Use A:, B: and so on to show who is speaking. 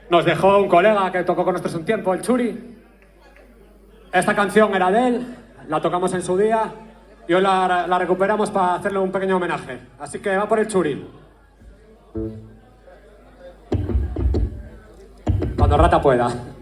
A: Nos dejó un colega que tocó con nosotros un tiempo, el Churi. Esta canción era de él, la tocamos en su día y hoy la recuperamos para hacerle un pequeño homenaje. Así que va por el Churi. Cuando Rata pueda.